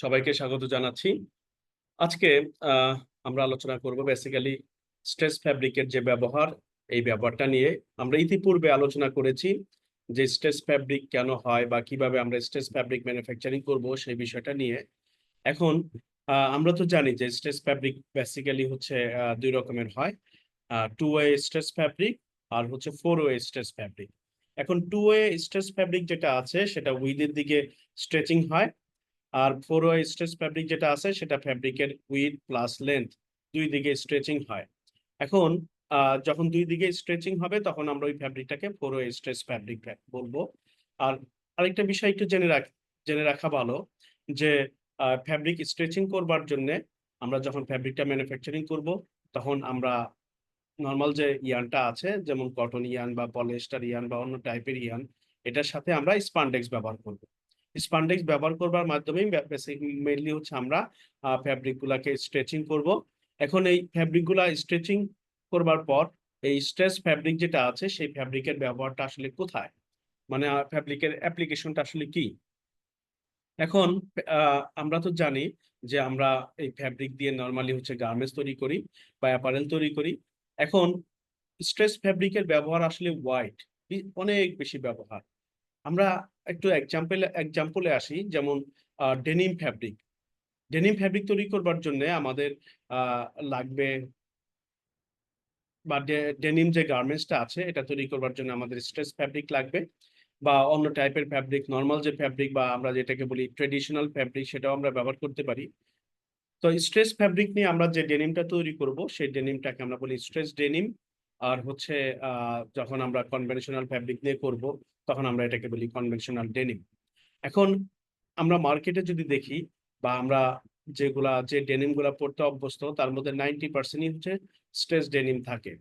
সবাইকে স্বাগত জানাচ্ছি। আজকে আহ, আমরা আলোচনা করব বেসিক্যালি স্ট্রেস ফ্যাব্রিকের যে ব্যবহার, এই ব্যবহারটা নিয়ে। আমরা ইতিপূর্বে আলোচনা করেছি যে স্ট্রেস ফ্যাব্রিক কেন হয় বা কিভাবে আমরা স্ট্রেস ফ্যাব্রিক ম্যানুফ্যাকচারিং করব সেই বিষয়টা নিয়ে। এখন আমরা তো জানি যে স্ট্রেস ফ্যাব্রিক বেসিক্যালি হচ্ছে দুই রকমের হয়, টু ওয়ে স্ট্রেস ফ্যাব্রিক আর হচ্ছে ফোর ওয়ে স্ট্রেস ফ্যাব্রিক। এখন টু ওয়ে স্ট্রেস ফ্যাব্রিক যেটা আছে সেটা উইথের দিকে স্ট্রেচিং হয়, আর ফোর ওয়ে স্ট্রেচ ফ্যাব্রিক যেটা আছে সেটা ফ্যাব্রিকের উইড প্লাস লেন্থ দুই দিকে স্ট্রেচিং হয়। এখন যখন দুই দিকে স্ট্রেচিং হবে তখন আমরা ওই ফ্যাব্রিকটাকে ফোর ওয়ে স্ট্রেচ ফ্যাব্রিক বলবো। আর আরেকটা বিষয় একটু জেনে রাখা ভালো যে ফ্যাব্রিক স্ট্রেচিং করবার জন্য আমরা যখন ফ্যাব্রিকটা ম্যানুফ্যাকচারিং করব তখন আমরা নর্মাল যে ইয়ানটা আছে, যেমন কটন ইয়ান বা পলিয়েস্টার ইয়ান বা অন্য টাইপের ইয়ান, এটার সাথে আমরা স্পান্ডেক্স ব্যবহার করব। স্পান্ডেক্স ব্যবহার করবার মাধ্যমেই মেইনলি হচ্ছে আমরা ফ্যাব্রিক গুলাকে স্ট্রেচিং করব। এখন এই ফ্যাব্রিক গুলা স্ট্রেচিং করবার পর এই স্ট্রেচ ফ্যাব্রিক যেটা আছে সেই ফ্যাব্রিকের ব্যবহারটা আসলে কোথায়, মানে ফ্যাব্রিকের অ্যাপ্লিকেশনটা আসলে কি। এখন আমরা তো জানি যে আমরা এই ফ্যাব্রিক দিয়ে নর্মালি হচ্ছে গার্মেন্টস তৈরি করি বা অ্যাপারেল তৈরি করি। এখন স্ট্রেচ ফ্যাব্রিকের ব্যবহার আসলে ওয়াইড, অনেক বেশি ব্যবহার। আমরা একটু এক্সাম্পলে আসি, যেমন ডেনিম ফ্যাব্রিক। ডেনিম ফ্যাব্রিক তৈরি করবার জন্য আমাদের আহ, লাগবে, বা ডেনিম যে গার্মেন্টসটা আছে এটা তৈরি করবার জন্য আমাদের স্ট্রেচ ফ্যাব্রিক লাগবে, বা অন্য টাইপের ফ্যাব্রিক, নর্মাল যে ফ্যাব্রিক বা আমরা যেটাকে বলি ট্রেডিশনাল ফ্যাব্রিক, সেটাও আমরা ব্যবহার করতে পারি। তো স্ট্রেচ ফ্যাব্রিক নিয়ে আমরা যে ডেনিমটা তৈরি করব সেই ডেনিমটাকে আমরা বলি স্ট্রেচ ডেনিম। আর হচ্ছে যখন আমরা কনভেনশনাল ফ্যাব্রিক নিয়ে করব তখন আমরা এটাকে বলি কনভেনশনাল ডেনিম। এখন আমরা মার্কেটে যদি দেখি বা আমরা যে ডেনিম গুলা পড়তে অভ্যস্ত তার মধ্যে 90%ই হচ্ছে স্ট্রেচ ডেনিম থাকে।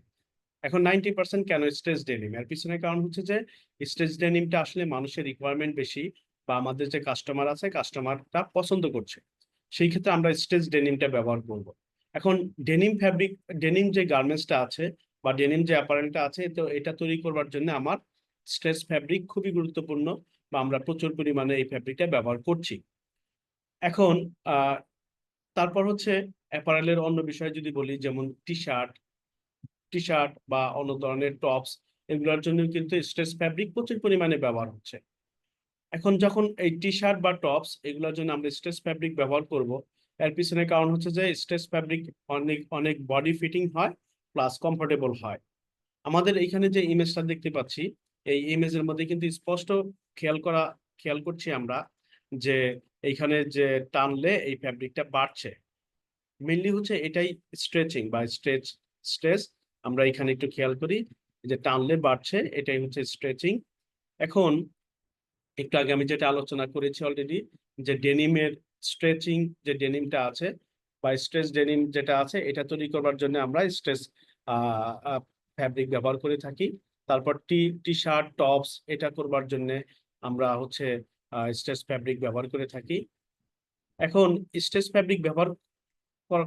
এখন 90% কেন স্ট্রেচ ডেনিম, এর পিছনে কারণ হচ্ছে যে স্ট্রেচ ডেনিমটা আসলে মানুষের রিকোয়ারমেন্ট বেশি, বা আমাদের যে কাস্টমার আছে কাস্টমারটা পছন্দ করছে, সেই ক্ষেত্রে আমরা স্ট্রেচ ডেনিমটা ব্যবহার করব। এখন ডেনিম ফ্যাব্রিক, ডেনিম যে গার্মেন্টসটা আছে বা ডেনিম যে অ্যাপারেলটা আছে, তো এটা তৈরি করবার জন্য আমার স্ট্রেচ ফ্যাব্রিক খুবই গুরুত্বপূর্ণ, বা আমরা প্রচুর পরিমাণে এই ফ্যাব্রিকটা ব্যবহার করছি। এখন আহ তারপর হচ্ছে অ্যাপারেলের অন্য বিষয় যদি বলি, যেমন টি শার্ট বা অন্য ধরনের টপস, এগুলোর জন্য কিন্তু স্ট্রেচ ফ্যাব্রিক প্রচুর পরিমাণে ব্যবহার হচ্ছে। এখন যখন এই টি শার্ট বা টপস এগুলোর জন্য আমরা স্ট্রেচ ফ্যাব্রিক ব্যবহার করব, এর পিছনে কারণ হচ্ছে যে স্ট্রেচ ফ্যাব্রিক অনেক অনেক বডি ফিটিং হয়, প্লাস কমফোর্টেবল হয়। আমাদের এইখানে যে ইমেজটা দেখতে পাচ্ছি, এই ইমেজের মধ্যে কিন্তু স্পষ্ট খেয়াল করছি আমরা যে এইখানে যে টানলে এই ফ্যাব্রিকটা বাড়ছে, মেনলি হচ্ছে এটাই স্ট্রেচিং বা স্ট্রেচ। আমরা এখানে একটু খেয়াল করি যে টানলে বাড়ছে, এটাই হচ্ছে স্ট্রেচিং। এখন একটু আগে আমি যেটা আলোচনা করেছি অলরেডি, যে ডেনিমের স্ট্রেচিং যে ডেনিমটা আছে বা স্ট্রেচ ডেনিম যেটা আছে, এটা তৈরি করবার জন্য আমরা স্ট্রেচ ফ্যাব্রিক ব্যবহার করে থাকি। তারপর টি শার্ট টপস এটা করবার জন্য আমরা হচ্ছে স্ট্রেচ ফ্যাব্রিক ব্যবহার করে থাকি। এখন স্ট্রেচ ফ্যাব্রিক ব্যবহার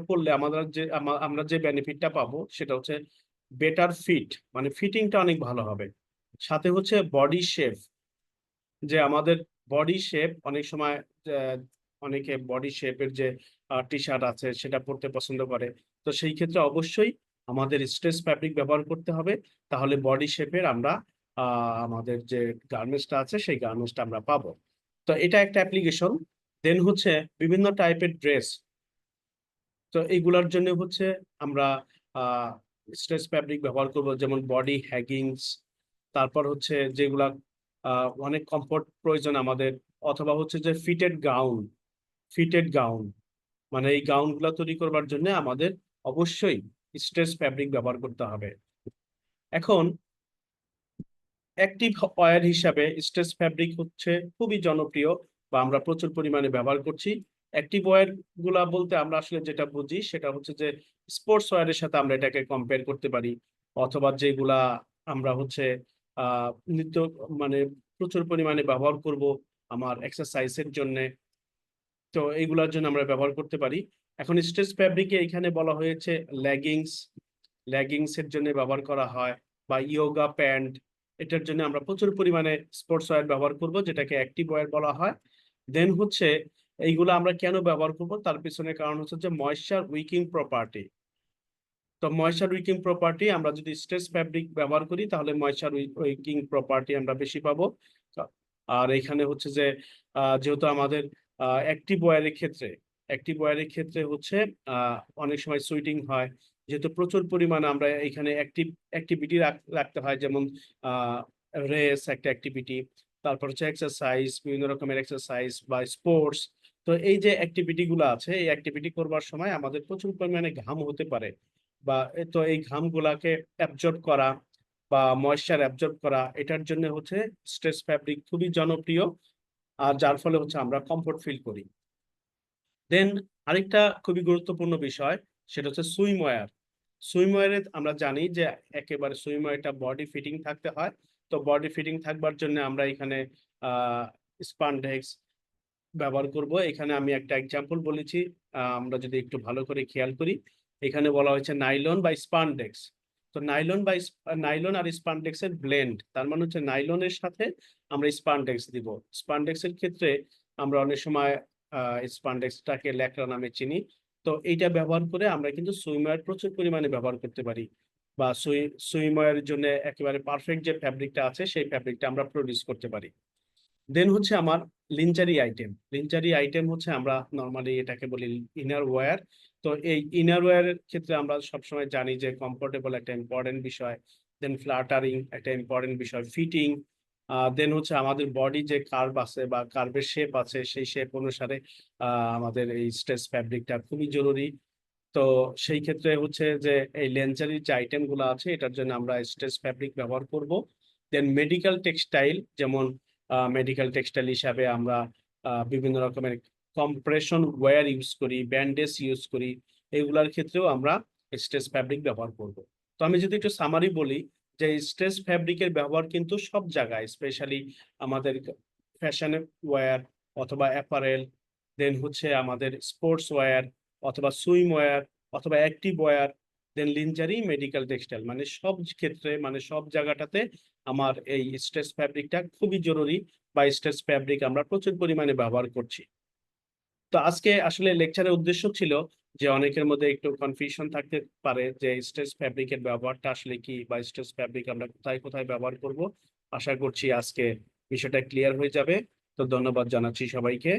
করলে আমাদের যে আমরা যে বেনিফিটটা পাবো সেটা হচ্ছে বেটার ফিট, মানে ফিটিংটা অনেক ভালো হবে। সাথে হচ্ছে বডি শেপ, যে আমাদের বডি শেপ অনেক সময় আহ, অনেকে বডি শেপের যে টি শার্ট আছে সেটা পরতে পছন্দ করে। তো সেই ক্ষেত্রে অবশ্যই আমাদের স্ট্রেচ ফ্যাব্রিক ব্যবহার করতে হবে, তাহলে বডি শেপের আমরা আমাদের যে গার্মেন্টসটা আছে সেই গার্মেন্টসটা আমরা পাবো। তো এটা একটা অ্যাপ্লিকেশন। দেন হচ্ছে বিভিন্ন টাইপের ড্রেস, তো এইগুলার জন্য হচ্ছে আমরা স্ট্রেচ ফ্যাব্রিক ব্যবহার করব, যেমন বডি হ্যাগিংস। তারপর হচ্ছে যেগুলা অনেক কমফোর্ট প্রয়োজন আমাদের, অথবা হচ্ছে যে ফিটেড গাউন, মানে এই গাউন গুলা তৈরি করবার জন্য আমাদের অবশ্যই স্ট্রেচ ফ্যাব্রিক ব্যবহার করতে হবে। এখন অ্যাক্টিভ ওয়্যার হিসাবে স্ট্রেচ ফ্যাব্রিক হচ্ছে খুবই জনপ্রিয়, বা আমরা প্রচুর পরিমাণে ব্যবহার করছি। অ্যাক্টিভ ওয়্যার গুলা বলতে আমরা আসলে যেটা বুঝি সেটা হচ্ছে যে স্পোর্টস ওয়্যারের সাথে আমরা এটাকে কম্পেয়ার করতে পারি, অথবা যেগুলা আমরা হচ্ছে নিত্য, মানে প্রচুর পরিমাণে ব্যবহার করব আমার এক্সারসাইজের জন্য, তো এইগুলোর জন্য আমরা ব্যবহার করতে পারি। এখন স্ট্রেচ ফ্যাব্রিকে এখানে বলা হয়েছে লেগিংস, লেগিংস এর জন্য ব্যবহার করা হয়, বা ইয়োগা প্যান্ট, এটার জন্য আমরা প্রচুর পরিমাণে স্পোর্টস ওয়্যার ব্যবহার করব যেটাকে অ্যাক্টিভ ওয়্যার বলা হয়। দেন হচ্ছে এইগুলো আমরা কেন ব্যবহার করব তার পিছনে কারণ হচ্ছে যে ময়েশ্চার উইকিং প্রপার্টি। তো ময়েশ্চার উইকিং প্রপার্টি আমরা যদি স্ট্রেস ফ্যাব্রিক ব্যবহার করি তাহলে ময়েশ্চার উইকিং প্রপার্টি আমরা বেশি পাবো। আর এখানে হচ্ছে যে যেহেতু আমাদের অ্যাক্টিভ ওয়্যারের ক্ষেত্রে হচ্ছে অনেক সময় সুইটিং হয়, যেহেতু প্রচুর পরিমাণে আমরা এখানে অ্যাক্টিভিটি রাখতে হয়, যেমন রেস একটা অ্যাক্টিভিটি, তারপর হচ্ছে এক্সারসাইজ, বিভিন্ন রকমের এক্সারসাইজ বা স্পোর্টস। তো এই যে অ্যাক্টিভিটি গুলো আছে, এই অ্যাক্টিভিটি করবার সময় আমাদের প্রচুর পরিমাণে ঘাম হতে পারে, বা তো এই ঘামগুলাকে অ্যাবজর্ব করা বা ময়েশ্চার অ্যাবজর্ব করা, এটার জন্য হচ্ছে স্ট্রেস ফ্যাব্রিক খুবই জনপ্রিয়, আর যার ফলে হচ্ছে আমরা কমফোর্ট ফিল করি। দেন আরেকটা খুবই গুরুত্বপূর্ণ বিষয়, সেটা হচ্ছে সুইমওয়্যার। সুইমওয়্যারে আমরা জানি যে একেবারে সুইমওয়্যারটা বডি ফিটিং থাকতে হয়। তো বডি ফিটিং থাকবার জন্য আমরা এখানে স্পানডেক্স ব্যবহার করব। এখানে আমি একটা এক্সাম্পল বলেছি, আমরা যদি একটু ভালো করে খেয়াল করি, এখানে বলা হয়েছে নাইলন বা স্পানডেক্স। তো নাইলন আর স্পানডেক্স এর ব্লেন্ড, তার মানে হচ্ছে নাইলনের সাথে আমরা স্পানডেক্স দিব। স্পানডেক্সের ক্ষেত্রে আমরা অনেক সময় স্পানডেক্সটাকে ল্যাকড়া নামে চিনি। তো এইটা ব্যবহার করে আমরা কিন্তু সুইমওয়্যার প্রচুর পরিমাণে ব্যবহার করতে পারি, বা সুইমওয়্যারের জন্য একেবারে পারফেক্ট যে ফ্যাব্রিকটা আছে সেই ফ্যাব্রিকটা আমরা প্রডিউস করতে পারি। দেন হচ্ছে আমার লিঞ্চারি আইটেম হচ্ছে আমরা নর্মালি এটাকে বলি ইনার ওয়্যার। তো এই ইনার ওয়্যারের ক্ষেত্রে আমরা সবসময় জানি যে কমফোর্টেবল একটা ইম্পর্টেন্ট বিষয়, দেন ফ্ল্যাটারিং একটা ইম্পর্টেন্ট বিষয়, ফিটিং, দেন হচ্ছে আমাদের বডি যে কার্ভ আছে বা কার্ভের শেপ আছে, সেই শেপ অনুসারে আমাদের এই স্ট্রেস ফ্যাব্রিকটা খুবই জরুরি। তো সেই ক্ষেত্রে হচ্ছে যে এই লেঞ্চারির যে আইটেম গুলো আছে, এটার জন্য আমরা স্ট্রেস ফ্যাব্রিক ব্যবহার করব। দেন মেডিকেল টেক্সটাইল হিসাবে আমরা বিভিন্ন রকমের কম্প্রেশন ওয়্যার ইউজ করি, ব্যান্ডেজ ইউজ করি, এগুলার ক্ষেত্রেও আমরা স্ট্রেস ফ্যাব্রিক ব্যবহার করব। তো আমি যদি একটু সামারি বলি, যে স্ট্রেস ফ্যাব্রিকের ব্যবহার কিন্তু সব জায়গায়, স্পেশালি আমাদের ফ্যাশন ওয়্যার অথবা অ্যাপারেল, দেন হচ্ছে আমাদের স্পোর্টস ওয়্যার অথবা সুইম ওয়্যার অথবা অ্যাক্টিভ ওয়্যার, দেন লিঞ্জারি, মেডিকেল টেক্সটাইল, মানে সব ক্ষেত্রে, মানে সব জায়গাটাতে আমার এই স্ট্রেস ফ্যাব্রিকটা খুবই জরুরি, বা স্ট্রেস ফ্যাব্রিক আমরা প্রচুর পরিমাণে ব্যবহার করছি। তো আজকে আসলে লেকচারের উদ্দেশ্য ছিল যে অনেকের মধ্যে একটু কনফিউশন থাকতে পারে যে স্ট্রেস ফ্যাব্রিকের ব্যবহারটা আসলে কি, বা স্ট্রেস ফ্যাব্রিক আমরা কোথায় কোথায় ব্যবহার করব। আশা করছি আজকে বিষয়টা ক্লিয়ার হয়ে যাবে। তো ধন্যবাদ জানাচ্ছি সবাইকে।